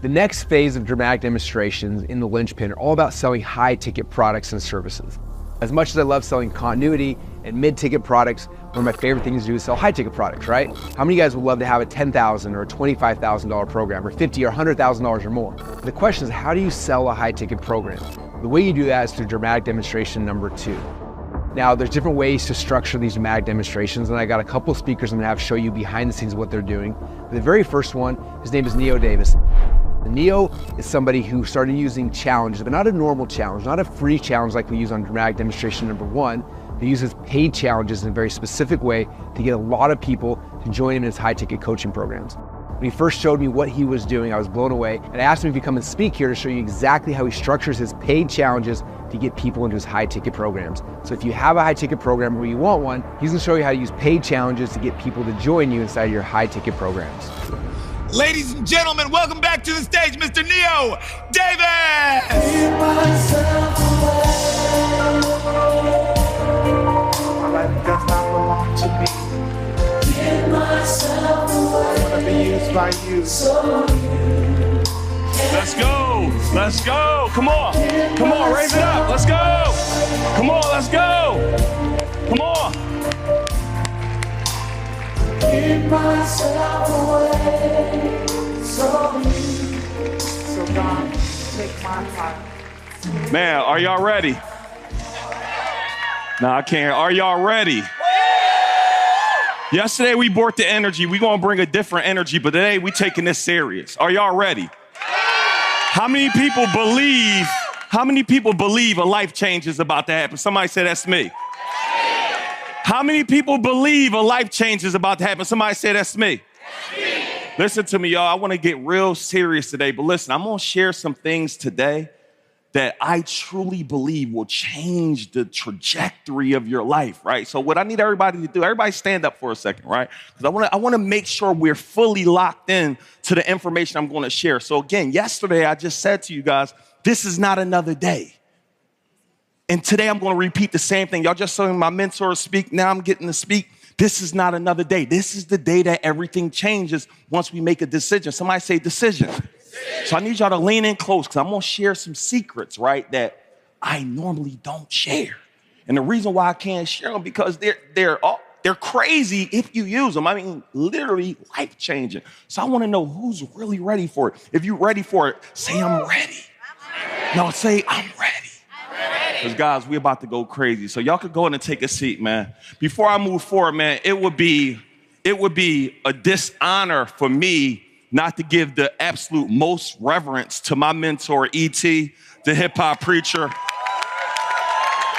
The next phase of dramatic demonstrations in the linchpin are all about selling high-ticket products and services. As much as I love selling continuity and mid-ticket products, one of my favorite things to do is sell high-ticket products, right? How many of you guys would love to have a $10,000 or a $25,000 program or $50,000 or $100,000 or more? The question is, how do you sell a high-ticket program? The way you do that is through dramatic demonstration number 2. Now, there's different ways to structure these dramatic demonstrations, and I got a couple of speakers I'm gonna have show you behind the scenes what they're doing. The very first one, his name is Neo Davis. Neo is somebody who started using challenges, but not a normal challenge, not a free challenge like we use on dramatic demonstration number 1. He uses paid challenges in a very specific way to get a lot of people to join him in his high-ticket coaching programs. When he first showed me what he was doing, I was blown away, and I asked him if he'd come and speak here to show you exactly how he structures his paid challenges to get people into his high-ticket programs. So if you have a high-ticket program or you want one, he's gonna show you how to use paid challenges to get people to join you inside your high-ticket programs. Ladies and gentlemen, welcome back to the stage, Mr. Neo Davis! My life does not belong to me. Give myself away. I want to be used by you. So let's go. Let's go. Come on. Come on, raise it up. Let's go. Come on, let's go. Come on. Give myself away. So God, take my heart. Man, are y'all ready? No, I can't. Are y'all ready? Yesterday we brought the energy. We're gonna bring a different energy, but today we taking this serious. Are y'all ready? How many people believe a life change is about to happen? Somebody say that's me. How many people believe a life change is about to happen? Somebody say that's me. Listen to me, y'all. I want to get real serious today, but listen, I'm gonna share some things today that I truly believe will change the trajectory of your life, right? So what I need everybody to do, everybody stand up for a second, right? Because I want to make sure we're fully locked in to the information I'm going to share. So again, yesterday I just said to you guys, this is not another day. And today I'm going to repeat the same thing. Y'all just saw my mentor speak. Now I'm getting to speak. This is not another day. This is the day that everything changes once we make a decision. Somebody say decision. So I need y'all to lean in close because I'm going to share some secrets, right, that I normally don't share. And the reason why I can't share them because they're crazy if you use them. I mean, literally life-changing. So I want to know who's really ready for it. If you're ready for it, say I'm ready. No, say I'm ready. Because guys, we're about to go crazy. So y'all could go in and take a seat, man. Before I move forward, man, it would be a dishonor for me not to give the absolute most reverence to my mentor, E.T., the hip-hop preacher.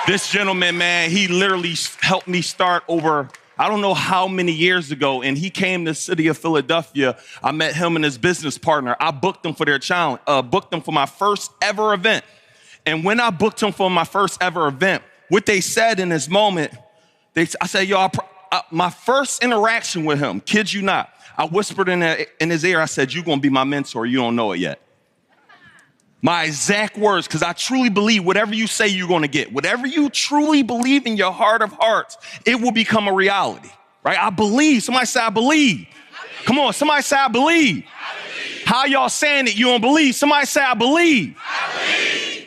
This gentleman, man, he literally helped me start over, I don't know how many years ago, and he came to the city of Philadelphia. I met him and his business partner. I booked them for their challenge, booked them for my first ever event. And when I booked him for my first ever event, what they said in this moment, I said, yo, my first interaction with him, kid you not, I whispered in his ear, I said, you're going to be my mentor. You don't know it yet. My exact words, because I truly believe whatever you say you're going to get. Whatever you truly believe in your heart of hearts, it will become a reality, right? I believe. Somebody say, I believe. Come on, somebody say, I believe. How y'all saying it? You don't believe. Somebody say, I believe.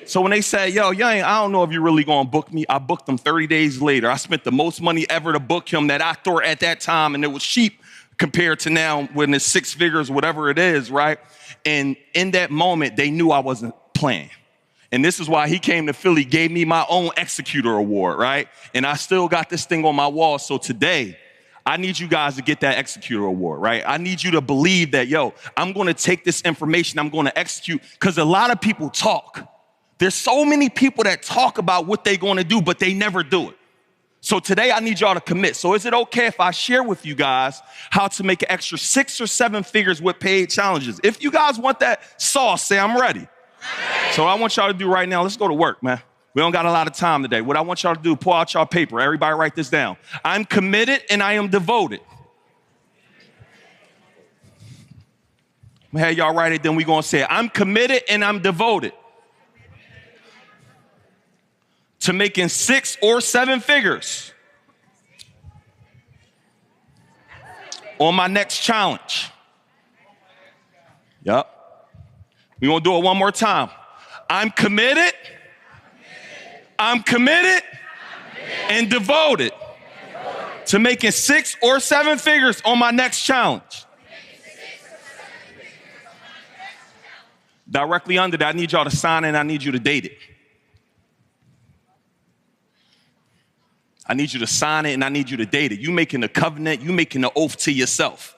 So when they say, yo, I don't know if you're really going to book me, I booked him 30 days later. I spent the most money ever to book him that I thought at that time, and it was cheap compared to now when it's 6 figures, whatever it is, right? And in that moment, they knew I wasn't playing. And this is why he came to Philly, gave me my own Executor Award, right? And I still got this thing on my wall. So today, I need you guys to get that Executor Award, right? I need you to believe that, I'm going to take this information, I'm going to execute, because a lot of people talk. There's so many people that talk about what they're going to do, but they never do it. So today I need y'all to commit. So is it okay if I share with you guys how to make an extra 6 or 7 figures with paid challenges? If you guys want that sauce, say I'm ready. So what I want y'all to do right now, let's go to work, man. We don't got a lot of time today. What I want y'all to do, pull out y'all paper. Everybody write this down. I'm committed and I am devoted. I'm gonna have y'all write it, then we're gonna say it. I'm committed and I'm devoted to making 6 or 7 figures on my next challenge. Yep. We're going to do it one more time. I'm committed. I'm committed and devoted to making 6 or 7 figures on my next challenge. Directly under that, I need y'all to sign it and I need you to date it. I need you to sign it and I need you to date it. You making a covenant, you making an oath to yourself.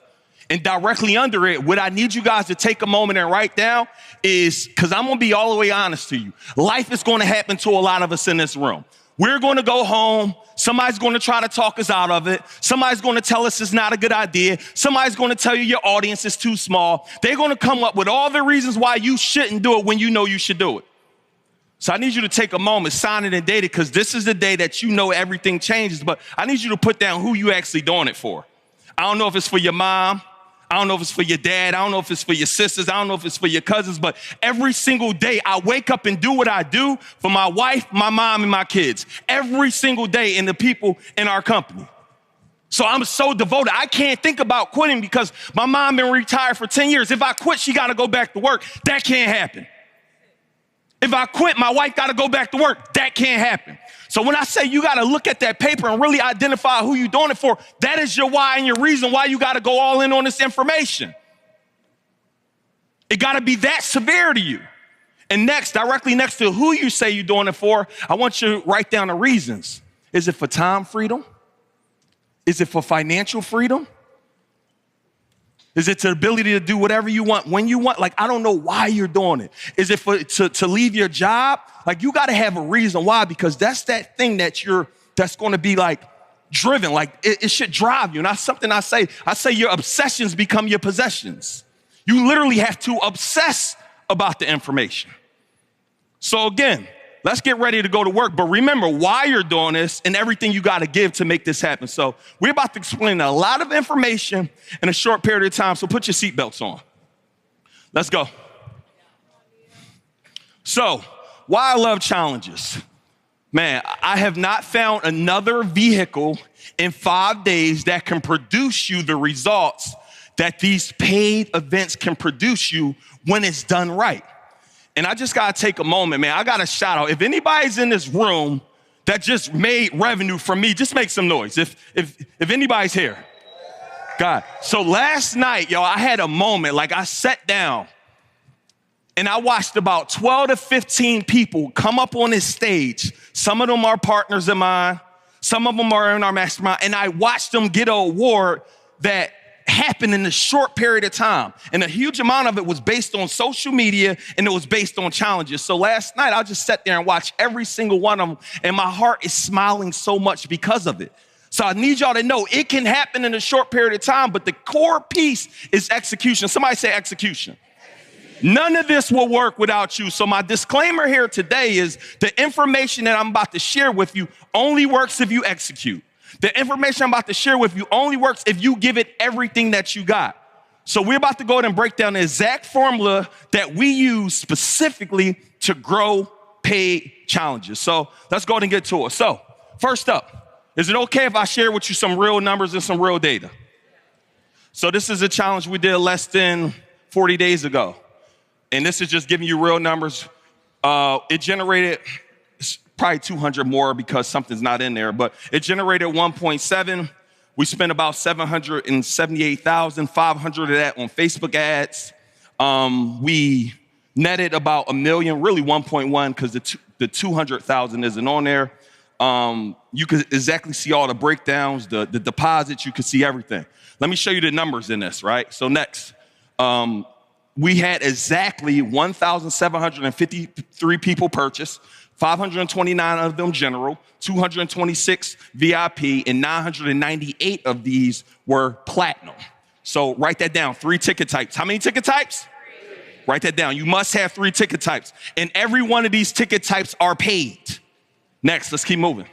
And directly under it, what I need you guys to take a moment and write down is, because I'm going to be all the way honest to you, life is going to happen to a lot of us in this room. We're going to go home. Somebody's going to try to talk us out of it. Somebody's going to tell us it's not a good idea. Somebody's going to tell you your audience is too small. They're going to come up with all the reasons why you shouldn't do it when you know you should do it. So I need you to take a moment, sign it and date it, because this is the day that you know everything changes. But I need you to put down who you actually doing it for. I don't know if it's for your mom. I don't know if it's for your dad. I don't know if it's for your sisters. I don't know if it's for your cousins. But every single day, I wake up and do what I do for my wife, my mom, and my kids. Every single day, and the people in our company. So I'm so devoted. I can't think about quitting because my mom been retired for 10 years. If I quit, she got to go back to work. That can't happen. If I quit, my wife got to go back to work. That can't happen. So when I say you got to look at that paper and really identify who you're doing it for, that is your why and your reason why you got to go all in on this information. It got to be that severe to you. And next, directly next to who you say you're doing it for, I want you to write down the reasons. Is it for time freedom? Is it for financial freedom? Is it the ability to do whatever you want when you want? Like, I don't know why you're doing it. Is it for to leave your job? Like, you got to have a reason why, because that's that thing that's going to be like driven. Like, it should drive you. And that's something I say your obsessions become your possessions. You literally have to obsess about the information. So again, let's get ready to go to work. But remember why you're doing this and everything you got to give to make this happen. So we're about to explain a lot of information in a short period of time. So put your seatbelts on. Let's go. So why I love challenges. Man, I have not found another vehicle in 5 days that can produce you the results that these paid events can produce you when it's done right. And I just got to take a moment, man. I got to shout out. If anybody's in this room that just made revenue from me, just make some noise. If anybody's here. God. So last night, y'all, I had a moment. Like, I sat down and I watched about 12 to 15 people come up on this stage. Some of them are partners of mine. Some of them are in our mastermind. And I watched them get an award that happened in a short period of time. And a huge amount of it was based on social media and it was based on challenges. So last night, I just sat there and watched every single one of them. And my heart is smiling so much because of it. So I need y'all to know it can happen in a short period of time, but the core piece is execution. Somebody say execution. None of this will work without you. So my disclaimer here today is the information that I'm about to share with you only works if you execute. The information I'm about to share with you only works if you give it everything that you got. So we're about to go ahead and break down the exact formula that we use specifically to grow paid challenges. So let's go ahead and get to it. So first up, is it okay if I share with you some real numbers and some real data? So this is a challenge we did less than 40 days ago. And this is just giving you real numbers. It generated probably 200 more because something's not in there, but it generated 1.7. We spent about $778,500 of that on Facebook ads. We netted about $1 million, really 1.1, because the 200,000 isn't on there. You can exactly see all the breakdowns, the deposits. You can see everything. Let me show you the numbers in this, right? So next, we had exactly 1,753 people purchase, 529 of them general, 226 VIP, and 998 of these were platinum. So write that down, 3 ticket types. How many ticket types? 3. Write that down. You must have 3 ticket types. And every one of these ticket types are paid. Next, let's keep moving.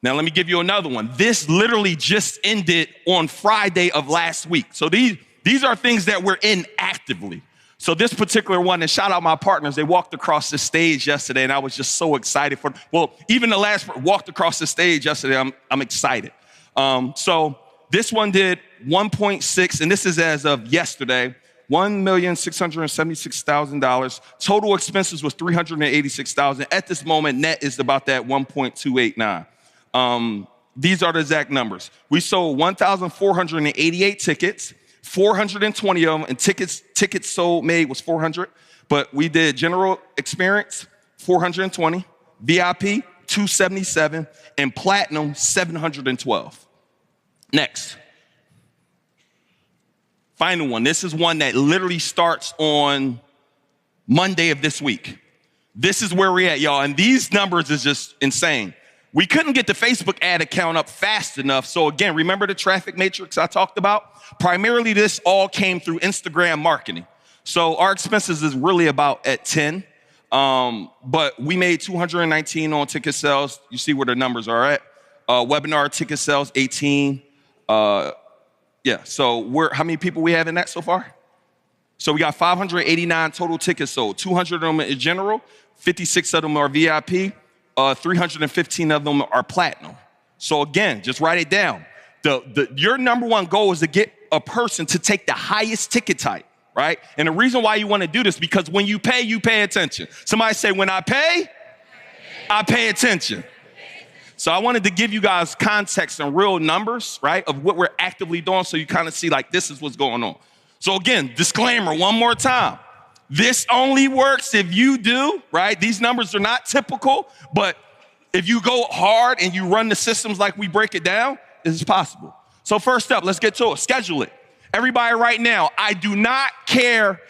Now, let me give you another one. This literally just ended on Friday of last week. So these are things that we're in actively. So this particular one, and shout out my partners, they walked across the stage yesterday, and I was just so excited for, well, even the last walked across the stage yesterday, I'm excited. So this one did 1.6, and this is as of yesterday, $1,676,000. Total expenses was $386,000. At this moment, net is about that 1.289. These are the exact numbers. We sold 1,488 tickets, 420 of them, and tickets sold made was 400. But we did general experience, 420, VIP, 277, and platinum, 712. Next. Final one. This is one that literally starts on Monday of this week. This is where we're at, y'all. And these numbers is just insane. We couldn't get the Facebook ad account up fast enough. So again, remember the traffic matrix I talked about? Primarily, this all came through Instagram marketing. So our expenses is really about at 10. But we made 219 on ticket sales. You see where the numbers are at. Webinar ticket sales, 18. So how many people we have in that so far? So we got 589 total tickets sold. 200 of them in general, 56 of them are VIP, 315 of them are platinum. So again, just write it down. Your number one goal is to get a person to take the highest ticket type, right? And the reason why you want to do this, because when you pay attention. Somebody say, when I pay attention. So I wanted to give you guys context and real numbers, right, of what we're actively doing so you kind of see like this is what's going on. So again, disclaimer one more time. This only works if you do, right? These numbers are not typical, but if you go hard and you run the systems like we break it down, this is possible. So first up, let's get to it. Schedule it. Everybody right now, I care,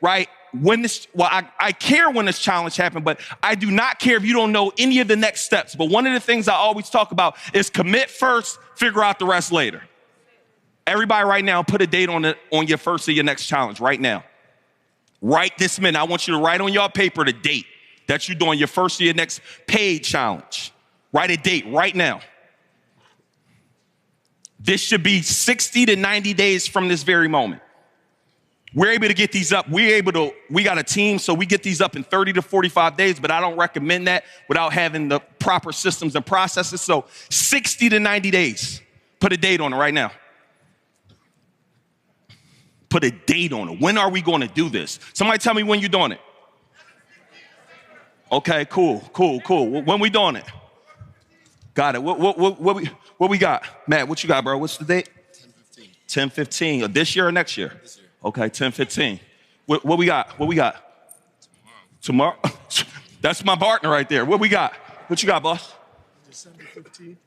right? I care when this challenge happened, but I do not care if you don't know any of the next steps. But one of the things I always talk about is commit first, figure out the rest later. Everybody right now, put a date on your first of your next challenge right now. Right this minute. I want you to write on your paper the date that you're doing your first of your next paid challenge. Write a date right now. This should be 60 to 90 days from this very moment. We're able to get these up. We got a team, so we get these up in 30 to 45 days, but I don't recommend that without having the proper systems and processes. So 60 to 90 days. Put a date on it right now. Put a date on it. When are we going to do this? Somebody tell me when you're doing it. Okay, cool. When we doing it? Got it. What we got? Matt, what you got, bro? What's the date? 10/15. This year or next year? This year. Okay, 10/15. What we got? Tomorrow? That's my partner right there. What we got? What you got, boss?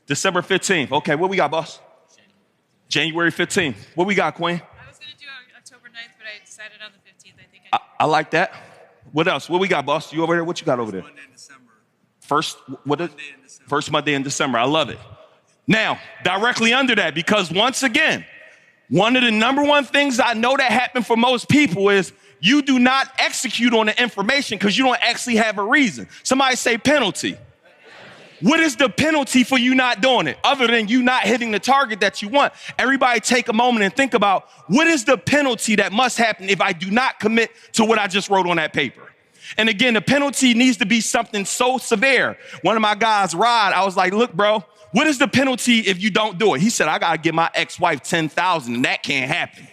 December 15th. Okay, what we got, boss? January 15th. What we got, Queen? I was going to do October 9th, but I decided on the 15th. I think I like that. What else? What we got, boss? You over there? What you got over there? Monday in December. First Monday in December. I love it. Now, directly under that, because once again, one of the number one things I know that happen for most people is you do not execute on the information because you don't actually have a reason. Somebody say penalty. What is the penalty for you not doing it other than you not hitting the target that you want? Everybody take a moment and think about what is the penalty that must happen if I do not commit to what I just wrote on that paper? And again, the penalty needs to be something so severe. One of my guys, Rod, I was like, look, bro, what is the penalty if you don't do it? He said, I got to give my ex-wife $10,000 and that can't happen.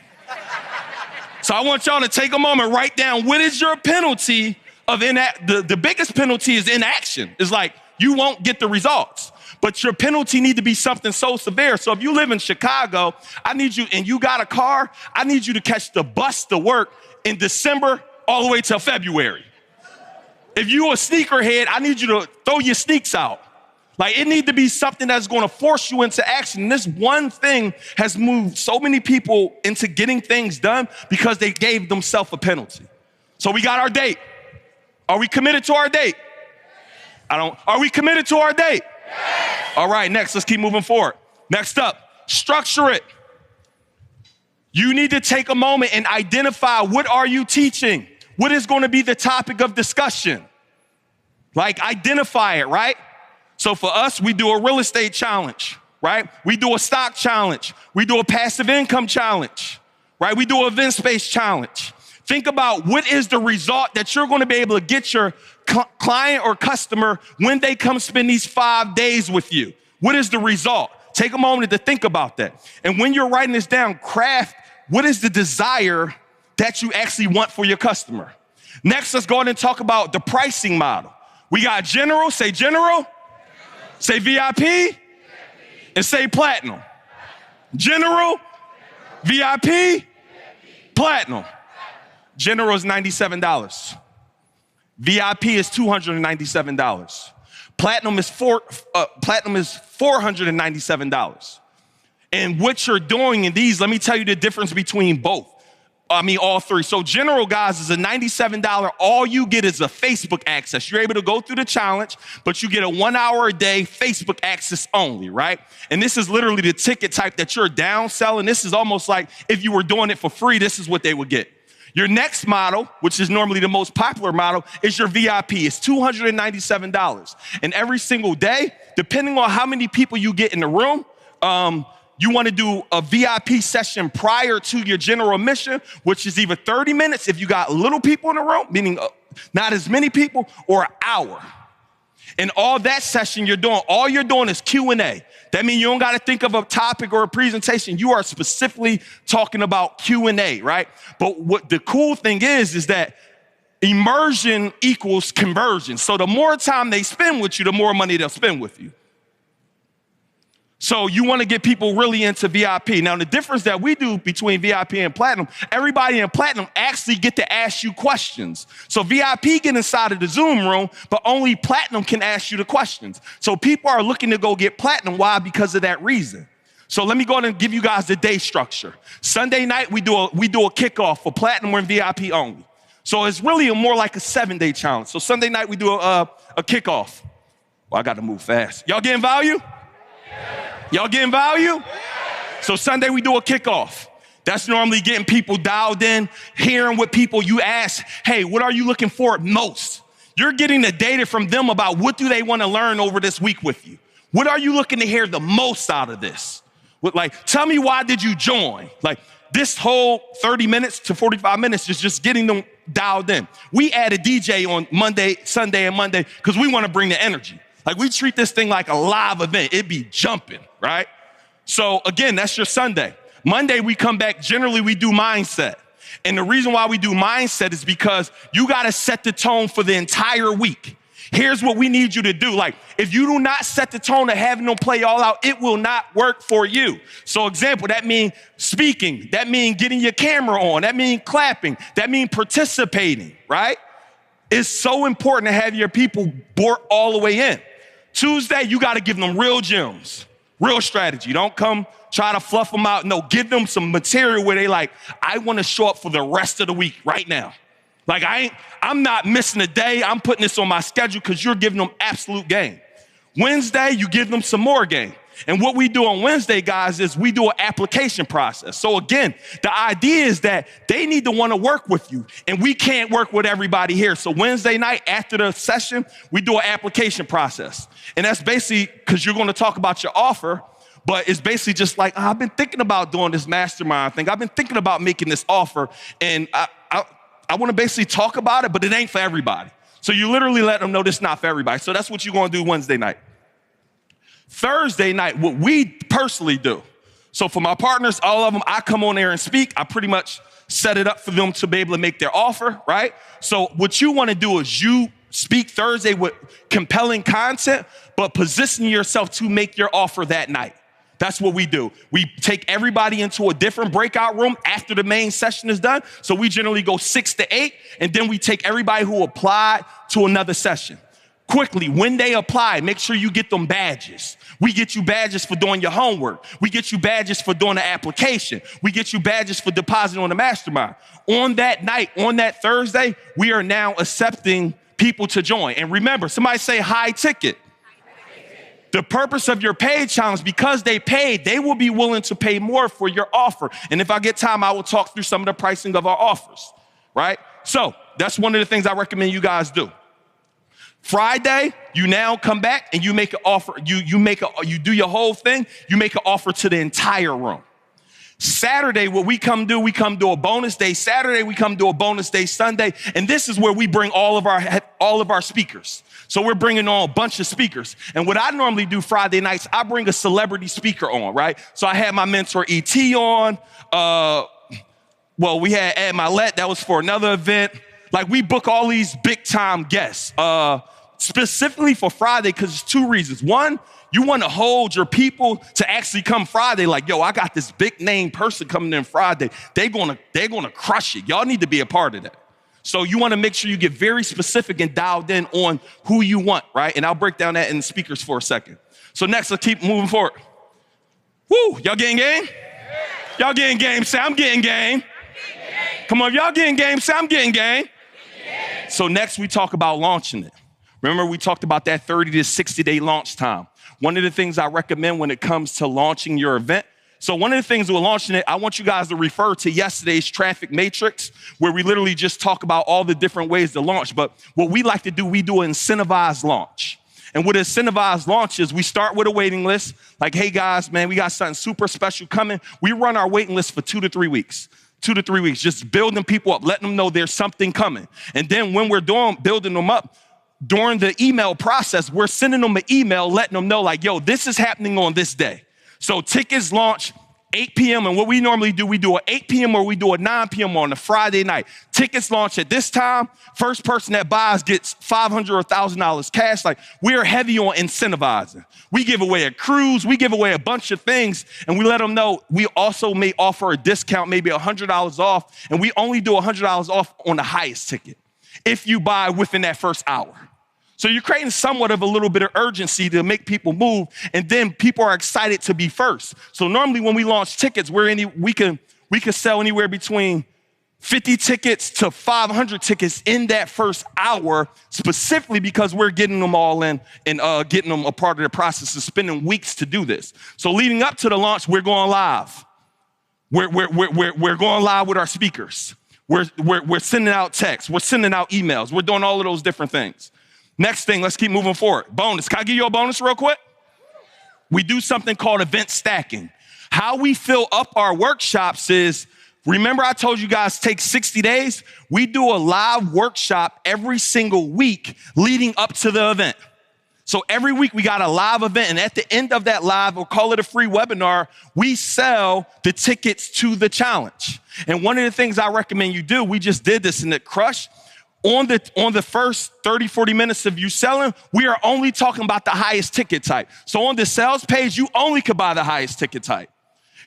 So I want y'all to take a moment, write down what is your penalty of the biggest penalty is inaction. It's like, you won't get the results. But your penalty need to be something so severe. So if you live in Chicago, I need you, and you got a car, I need you to catch the bus to work in December all the way till February. If you a sneakerhead, I need you to throw your sneaks out. Like it need to be something that's going to force you into action. And this one thing has moved so many people into getting things done because they gave themselves a penalty. So we got our date. Are we committed to our date? Are we committed to our date? Yes. All right, next, let's keep moving forward. Next up, structure it. You need to take a moment and identify what are you teaching? What is going to be the topic of discussion? Like identify it, right? So for us, we do a real estate challenge, right? We do a stock challenge. We do a passive income challenge, right? We do an event-based challenge. Think about what is the result that you're going to be able to get your client or customer when they come spend these 5 days with you. What is the result? Take a moment to think about that. And when you're writing this down, craft What is the desire that you actually want for your customer? Next, let's go ahead and talk about the pricing model. We got general, say general, say VIP, and say platinum. General, VIP, platinum. General is $97. VIP is $297. Platinum is $497. And what you're doing in these, let me tell you the difference between both. All three. So general, guys, is a $97. All you get is a Facebook access. You're able to go through the challenge, but you get a 1 hour a day Facebook access only, right? And this is literally the ticket type that you're down selling. This is almost like if you were doing it for free, this is what they would get. Your next model, which is normally the most popular model, is your VIP. It's $297. And every single day, depending on how many people you get in the room, you want to do a VIP session prior to your general admission, which is either 30 minutes if you got little people in the room, meaning not as many people, or an hour. And all that session all you're doing is Q&A. That means you don't got to think of a topic or a presentation. You are specifically talking about Q&A, right? But what the cool thing is that immersion equals conversion. So the more time they spend with you, the more money they'll spend with you. So you want to get people really into VIP. Now, the difference that we do between VIP and Platinum, everybody in Platinum actually get to ask you questions. So VIP get inside of the Zoom room, but only Platinum can ask you the questions. So people are looking to go get Platinum. Why? Because of that reason. So let me go ahead and give you guys the day structure. Sunday night, we do a kickoff for Platinum. We're in VIP only. So it's really more like a 7-day challenge. So Sunday night, we do a kickoff. Well, I got to move fast. Y'all getting value? Y'all getting value? So Sunday we do a kickoff. That's normally getting people dialed in, hearing what people you ask, hey, what are you looking for most? You're getting the data from them about what do they want to learn over this week with you. What are you looking to hear the most out of this? Tell me why did you join? This whole 30 minutes to 45 minutes is just getting them dialed in. We add a DJ on Monday, Sunday, and Monday because we want to bring the energy. We treat this thing like a live event. It be jumping, right? So again, that's your Sunday. Monday, we come back. Generally, we do mindset. And the reason why we do mindset is because you got to set the tone for the entire week. Here's what we need you to do. If you do not set the tone of having them play all out, it will not work for you. So example, that means speaking. That means getting your camera on. That means clapping. That means participating, right? It's so important to have your people bought all the way in. Tuesday, you got to give them real gems, real strategy. Don't come try to fluff them out. No, give them some material where they I want to show up for the rest of the week right now. I'm not missing a day. I'm putting this on my schedule because you're giving them absolute game. Wednesday, you give them some more game. And what we do on Wednesday, guys, is we do an application process. So again, the idea is that they need to want to work with you, and we can't work with everybody here. So Wednesday night after the session, we do an application process. And that's basically because you're going to talk about your offer, but it's basically just I've been thinking about doing this mastermind thing. I've been thinking about making this offer, and I want to basically talk about it, but it ain't for everybody. So you literally let them know this is not for everybody. So that's what you're going to do Wednesday night. Thursday night, what we personally do. So for my partners, all of them, I come on there and speak. I pretty much set it up for them to be able to make their offer, right? So what you want to do is you speak Thursday with compelling content, but position yourself to make your offer that night. That's what we do. We take everybody into a different breakout room after the main session is done. So we generally go 6 to 8, and then we take everybody who applied to another session. Quickly, when they apply, make sure you get them badges. We get you badges for doing your homework. We get you badges for doing the application. We get you badges for depositing on the mastermind. On that night, on that Thursday, we are now accepting people to join. And remember, somebody say high ticket. The purpose of your paid challenge, because they paid, they will be willing to pay more for your offer. And if I get time, I will talk through some of the pricing of our offers, right? So that's one of the things I recommend you guys do. Friday, you now come back and you make an offer. You do your whole thing. You make an offer to the entire room. Saturday, what we come do a bonus day. Saturday, we come do a bonus day Sunday. And this is where we bring all of our speakers. So we're bringing on a bunch of speakers. And what I normally do Friday nights, I bring a celebrity speaker on, right? So I had my mentor E.T. on. Well, we had Ed Milet. That was for another event. Like, we book all these big-time guests, specifically for Friday, because there's two reasons. One, you want to hold your people to actually come Friday. Like, yo, I got this big-name person coming in Friday. They're gonna crush it. Y'all need to be a part of that. So you want to make sure you get very specific and dialed in on who you want, right? And I'll break down that in the speakers for a second. So next, let's keep moving forward. Woo, y'all getting game? Y'all getting game? Say, I'm getting game. Come on, y'all getting game? Say, I'm getting game. So next, we talk about launching it. Remember, we talked about that 30 to 60-day launch time. One of the things I recommend when it comes to launching your event, so one of the things we're launching it, I want you guys to refer to yesterday's traffic matrix, where we literally just talk about all the different ways to launch. But what we like to do, we do an incentivized launch. And what an incentivized launch is, we start with a waiting list. Like, hey guys, man, we got something super special coming. We run our waiting list for 2 to 3 weeks. 2 to 3 weeks, just building people up, letting them know there's something coming. And then when we're building them up, during the email process, we're sending them an email, letting them know, like, yo, this is happening on this day. So tickets launch 8 p.m. And what we normally do, we do an 8 p.m. or we do a 9 p.m. on a Friday night. Tickets launch at this time. First person that buys gets $500 or $1,000 cash. Like, we're heavy on incentivizing. We give away a cruise. We give away a bunch of things. And we let them know we also may offer a discount, maybe $100 off. And we only do $100 off on the highest ticket if you buy within that first hour. So you're creating somewhat of a little bit of urgency to make people move, and then people are excited to be first. So normally when we launch tickets, we can sell anywhere between 50 tickets to 500 tickets in that first hour, specifically because we're getting them all in and getting them a part of the process of spending weeks to do this. So leading up to the launch, we're going live. We're going live with our speakers. We're sending out texts. We're sending out emails. We're doing all of those different things. Next thing, let's keep moving forward. Bonus. Can I give you a bonus real quick? We do something called event stacking. How we fill up our workshops is, remember I told you guys take 60 days? We do a live workshop every single week leading up to the event. So every week we got a live event, and at the end of that live, we'll call it a free webinar, we sell the tickets to the challenge. And one of the things I recommend you do, we just did this in the Crush. On the first 30, 40 minutes of you selling, we are only talking about the highest ticket type. So on the sales page, you only could buy the highest ticket type.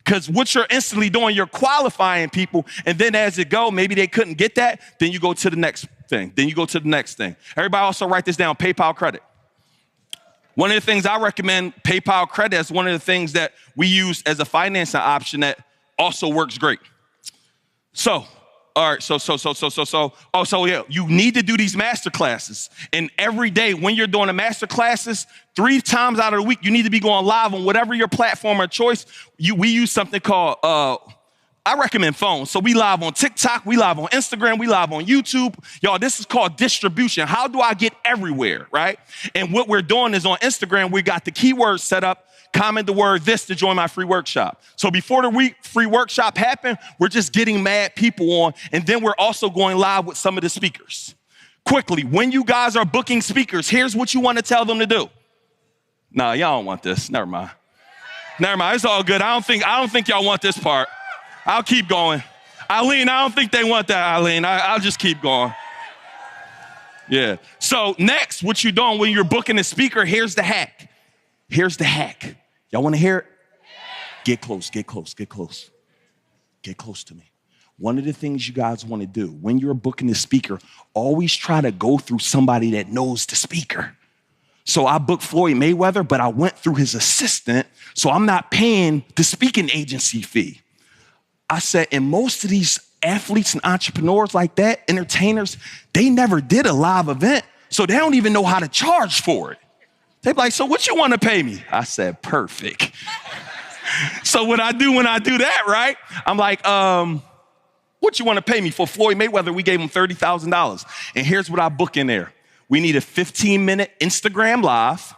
Because what you're instantly doing, you're qualifying people. And then as it go, maybe they couldn't get that. Then you go to the next thing. Then you go to the next thing. Everybody also write this down, PayPal credit. One of the things I recommend, PayPal credit, is one of the things that we use as a financing option that also works great. So, all right, so yeah, you need to do these master classes. And every day when you're doing the master classes, 3 times out of the week, you need to be going live on whatever your platform of choice. We use something called, I recommend phones. So we live on TikTok, we live on Instagram, we live on YouTube. Y'all, this is called distribution. How do I get everywhere, right? And what we're doing is on Instagram, we got the keywords set up. Comment the word this to join my free workshop. So before the free workshop happened, we're just getting mad people on, and then we're also going live with some of the speakers. Quickly, when you guys are booking speakers, here's what you want to tell them to do. Nah, y'all don't want this. Never mind. It's all good. I don't think y'all want this part. I'll keep going. Eileen, I don't think they want that, Eileen. I'll just keep going. Yeah. So next, what you're doing when you're booking a speaker, here's the hack. Here's the hack. Y'all want to hear it? Get close, get close, get close. Get close to me. One of the things you guys want to do when you're booking a speaker, always try to go through somebody that knows the speaker. So I booked Floyd Mayweather, but I went through his assistant, so I'm not paying the speaking agency fee. I said, and most of these athletes and entrepreneurs like that, entertainers, they never did a live event, so they don't even know how to charge for it. They're like, so what you want to pay me? I said, perfect. So what I do when I do that, right? I'm like, what you want to pay me? For Floyd Mayweather, we gave him $30,000. And here's what I book in there. We need a 15-minute Instagram live,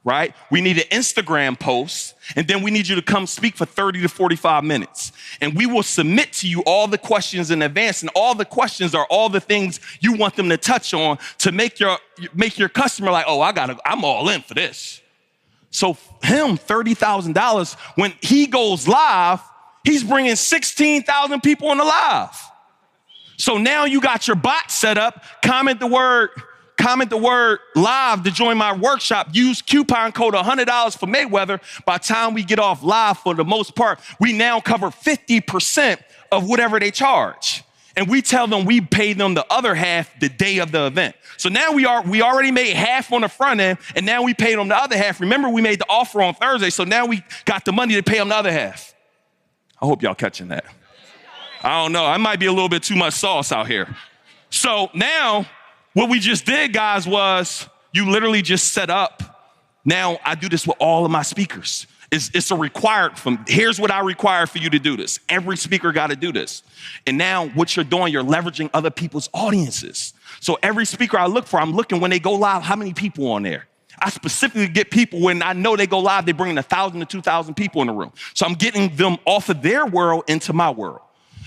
right? We need an Instagram post, and then we need you to come speak for 30 to 45 minutes. And we will submit to you all the questions in advance, and all the questions are all the things you want them to touch on to make your customer like, oh, I'm all in for this. So him, $30,000, when he goes live, He's bringing 16,000 people on the live. So now you got your bot set up. Comment the word live to join my workshop. Use coupon code $100 for Mayweather. By the time we get off live, for the most part, we now cover 50% of whatever they charge. And we tell them we pay them the other half the day of the event. So now we already made half on the front end, and now we paid them the other half. Remember, we made the offer on Thursday, so now we got the money to pay them the other half. I hope y'all catching that. I don't know. I might be a little bit too much sauce out here. So now what we just did, guys, was you literally just set up. Now I do this with all of my speakers. It's a required from, here's what I require for you to do this. Every speaker got to do this. And now what you're doing, you're leveraging other people's audiences. So every speaker I look for, I'm looking when they go live, how many people on there? I specifically get people when I know they go live, they bring in 1,000 to 2,000 people in the room. So I'm getting them off of their world into my world.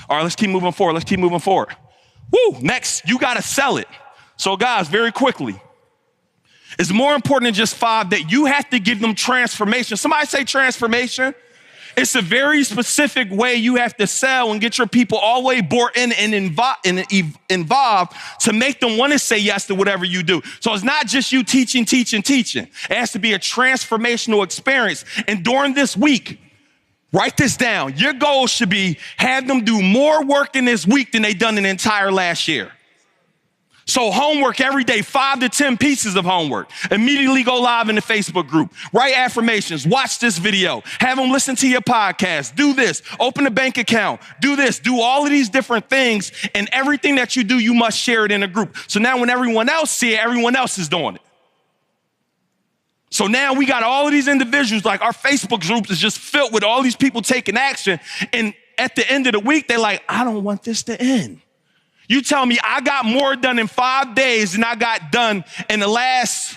All right, let's keep moving forward. Woo, next, you got to sell it. So guys, very quickly, it's more important than just 5 that you have to give them transformation. Somebody say transformation. It's a very specific way you have to sell and get your people all the way bought in and involved to make them want to say yes to whatever you do. So it's not just you teaching. It has to be a transformational experience. And during this week, write this down. Your goal should be have them do more work in this week than they done in the entire last year. So homework every day, 5 to 10 pieces of homework. Immediately go live in the Facebook group. Write affirmations. Watch this video. Have them listen to your podcast. Do this. Open a bank account. Do this. Do all of these different things. And everything that you do, you must share it in a group. So now when everyone else see it, everyone else is doing it. So now we got all of these individuals, like our Facebook group is just filled with all these people taking action. And at the end of the week, they're like, I don't want this to end. You tell me I got more done in 5 days than I got done in the last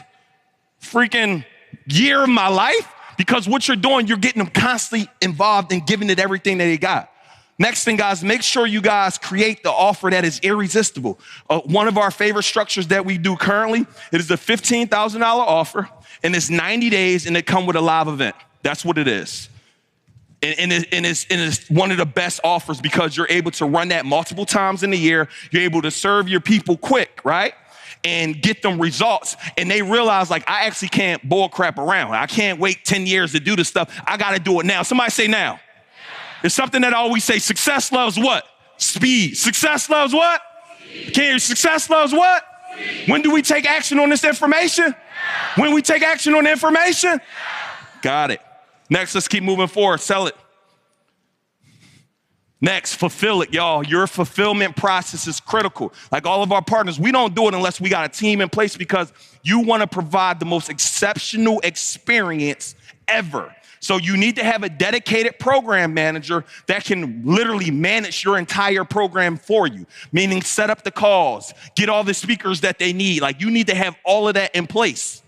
freaking year of my life? Because what you're doing, you're getting them constantly involved and giving it everything that they got. Next thing, guys, make sure you guys create the offer that is irresistible. One of our favorite structures that we do currently, it is a $15,000 offer, and it's 90 days, and it comes with a live event. That's what it is. And it's one of the best offers because you're able to run that multiple times in the year. You're able to serve your people quick, right? And get them results. And they realize, like, I actually can't bull crap around. I can't wait 10 years to do this stuff. I got to do it now. Somebody say now. It's something that I always say. Success loves what? Speed. Success loves what? Success loves what? Speed. When do we take action on this information? Now. When we take action on the information? Now. Got it. Next, let's keep moving forward. Sell it. Next, fulfill it, y'all. Your fulfillment process is critical. Like all of our partners, we don't do it unless we got a team in place because you want to provide the most exceptional experience ever. So you need to have a dedicated program manager that can literally manage your entire program for you, meaning set up the calls, get all the speakers that they need. Like you need to have all of that in place.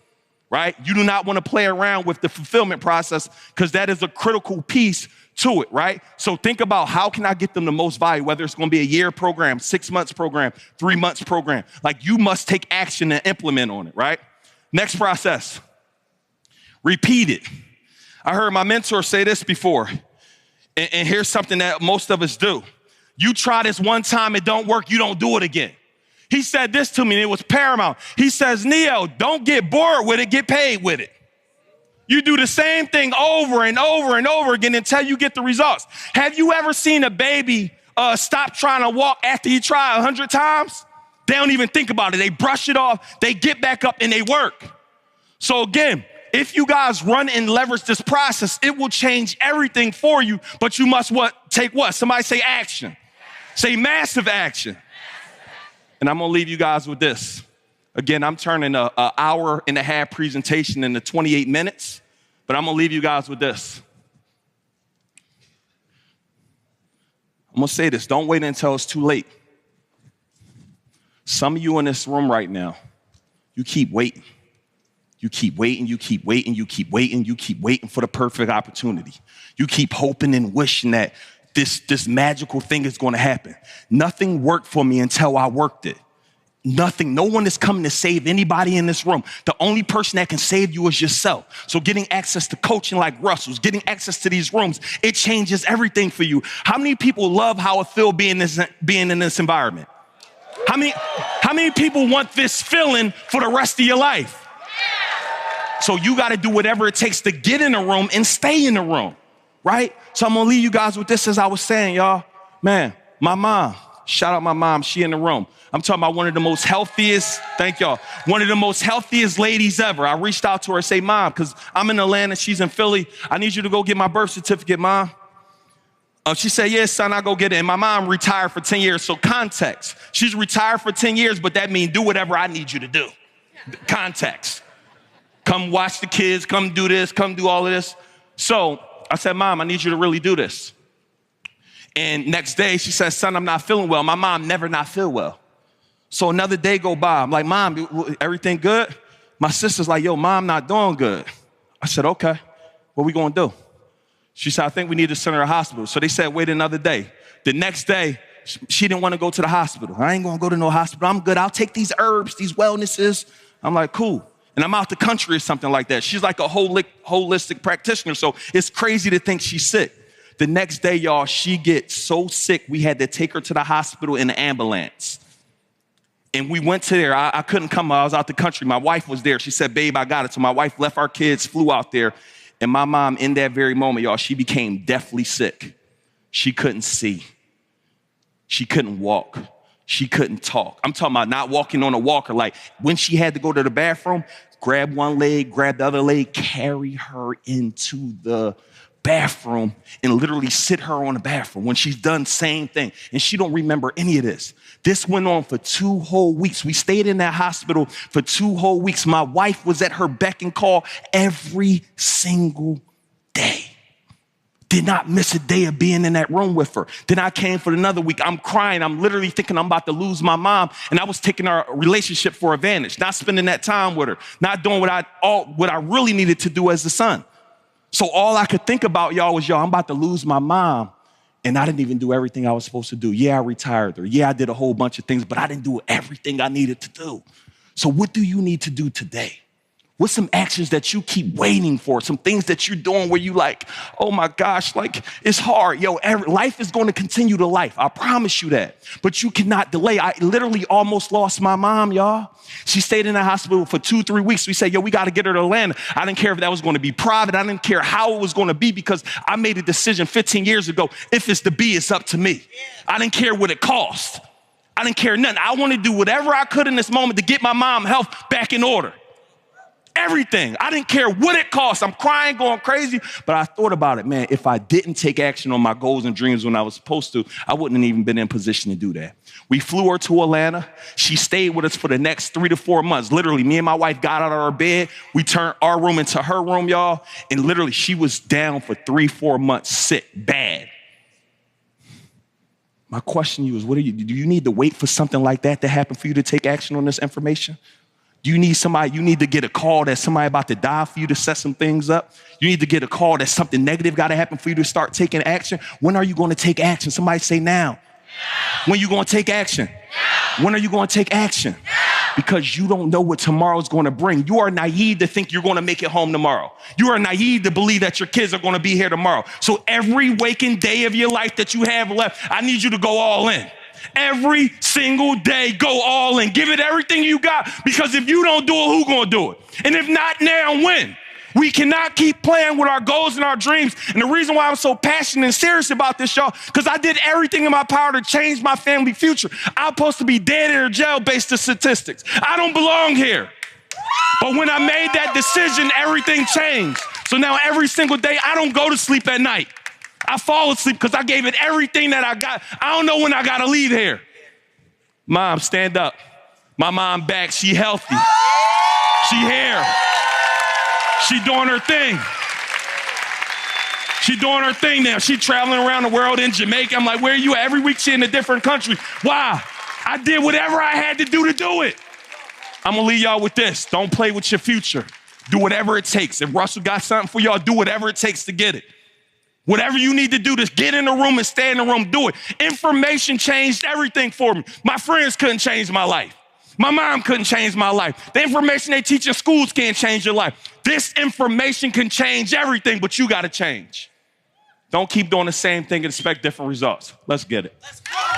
Right? You do not want to play around with the fulfillment process because that is a critical piece to it, right? So think about how can I get them the most value, whether it's going to be a year program, 6 months program, 3 months program. Like you must take action and implement on it, right? Next process, repeat it. I heard my mentor say this before, and here's something that most of us do. You try this one time, it don't work, you don't do it again. He said this to me, and it was paramount. He says, Neo, don't get bored with it, get paid with it. You do the same thing over and over and over again until you get the results. Have you ever seen a baby stop trying to walk after he tried 100 times? They don't even think about it. They brush it off, they get back up, and they work. So again, if you guys run and leverage this process, it will change everything for you, but you must take what? Somebody say action. Say massive action. And I'm gonna leave you guys with this. Again, I'm turning an hour and a half presentation into 28 minutes, but I'm gonna leave you guys with this. I'm gonna say this, don't wait until it's too late. Some of you in this room right now, you keep waiting. You keep waiting, you keep waiting, you keep waiting, you keep waiting for the perfect opportunity. You keep hoping and wishing that this magical thing is going to happen. Nothing worked for me until I worked it. Nothing. No one is coming to save anybody in this room. The only person that can save you is yourself. So getting access to coaching like Russell's, getting access to these rooms, it changes everything for you. How many people love how it feels being in this environment? How many people want this feeling for the rest of your life? So you got to do whatever it takes to get in the room and stay in the room, right? So I'm going to leave you guys with this as I was saying, y'all. Man, my mom, shout out my mom, she in the room. I'm talking about one of the most healthiest, thank y'all, one of the most healthiest ladies ever. I reached out to her and say, Mom, because I'm in Atlanta, she's in Philly. I need you to go get my birth certificate, Mom. She said, yes, son, I'll go get it. And my mom retired for 10 years. So context, she's retired for 10 years, but that means do whatever I need you to do. Context. Come watch the kids, come do this, come do all of this. So I said, Mom, I need you to really do this. And next day she said, son, I'm not feeling well. My mom never not feel well. So another day go by. I'm like, Mom, everything good? My sister's like, yo, Mom not doing good. I said, okay, what we gonna do? She said, I think we need to send her to the hospital. So they said, wait another day. The next day, she didn't want to go to the hospital. I ain't gonna go to no hospital. I'm good. I'll take these herbs, these wellnesses. I'm like, cool. And I'm out the country or something like that. She's like a holistic practitioner. So it's crazy to think she's sick. The next day, y'all, she gets so sick, we had to take her to the hospital in an ambulance. And we went to there. I couldn't come. I was out the country. My wife was there. She said, babe, I got it. So my wife left our kids, flew out there. And my mom, in that very moment, y'all, she became deathly sick. She couldn't see. She couldn't walk. She couldn't talk. I'm talking about not walking on a walker. Like when she had to go to the bathroom, grab one leg, grab the other leg, carry her into the bathroom and literally sit her on the bathroom. When she's done, same thing. And she don't remember any of this. This went on for 2 whole weeks. We stayed in that hospital for 2 whole weeks. My wife was at her beck and call every single day. Did not miss a day of being in that room with her. Then I came for another week. I'm crying. I'm literally thinking I'm about to lose my mom. And I was taking our relationship for advantage, not spending that time with her, not doing what I really needed to do as a son. So all I could think about, y'all, was, I'm about to lose my mom. And I didn't even do everything I was supposed to do. Yeah, I retired her. Yeah, I did a whole bunch of things, but I didn't do everything I needed to do. So what do you need to do today? What's some actions that you keep waiting for? Some things that you're doing where you like, oh my gosh, like it's hard. Life is going to continue to life. I promise you that. But you cannot delay. I literally almost lost my mom, y'all. She stayed in the hospital for 2-3 weeks. We said, we got to get her to Atlanta. I didn't care if that was going to be private. I didn't care how it was going to be because I made a decision 15 years ago. If it's to be, it's up to me. I didn't care what it cost. I didn't care nothing. I wanted to do whatever I could in this moment to get my mom's health back in order. Everything. I didn't care what it cost. I'm crying, going crazy. But I thought about it, man. If I didn't take action on my goals and dreams when I was supposed to, I wouldn't have even been in position to do that. We flew her to Atlanta. She stayed with us for the next 3 to 4 months. Literally, me and my wife got out of our bed. We turned our room into her room, y'all. And literally, she was down for 3-4 months, sick, bad. My question to you is, do you need to wait for something like that to happen for you to take action on this information? Do you need to get a call that somebody about to die for you to set some things up? You need to get a call that something negative got to happen for you to start taking action? When are you going to take action? Somebody say now. When are you going to take action? When are you going to take action? Because you don't know what tomorrow's going to bring. You are naive to think you're going to make it home tomorrow. You are naive to believe that your kids are going to be here tomorrow. So every waking day of your life that you have left, I need you to go all in. Every single day, go all in. Give it everything you got, because if you don't do it, who's going to do it? And if not now, when? We cannot keep playing with our goals and our dreams. And the reason why I'm so passionate and serious about this, y'all, because I did everything in my power to change my family future. I'm supposed to be dead in a jail based on statistics. I don't belong here. But when I made that decision, everything changed. So now every single day, I don't go to sleep at night. I fall asleep because I gave it everything that I got. I don't know when I got to leave here. Mom, stand up. My mom back. She healthy. She here. She doing her thing. She doing her thing now. She traveling around the world in Jamaica. I'm like, where are you at? Every week she in a different country. Why? I did whatever I had to do it. I'm going to leave y'all with this. Don't play with your future. Do whatever it takes. If Russell got something for y'all, do whatever it takes to get it. Whatever you need to do, just get in the room and stay in the room. Do it. Information changed everything for me. My friends couldn't change my life. My mom couldn't change my life. The information they teach in schools can't change your life. This information can change everything, but you got to change. Don't keep doing the same thing and expect different results. Let's get it. Let's go.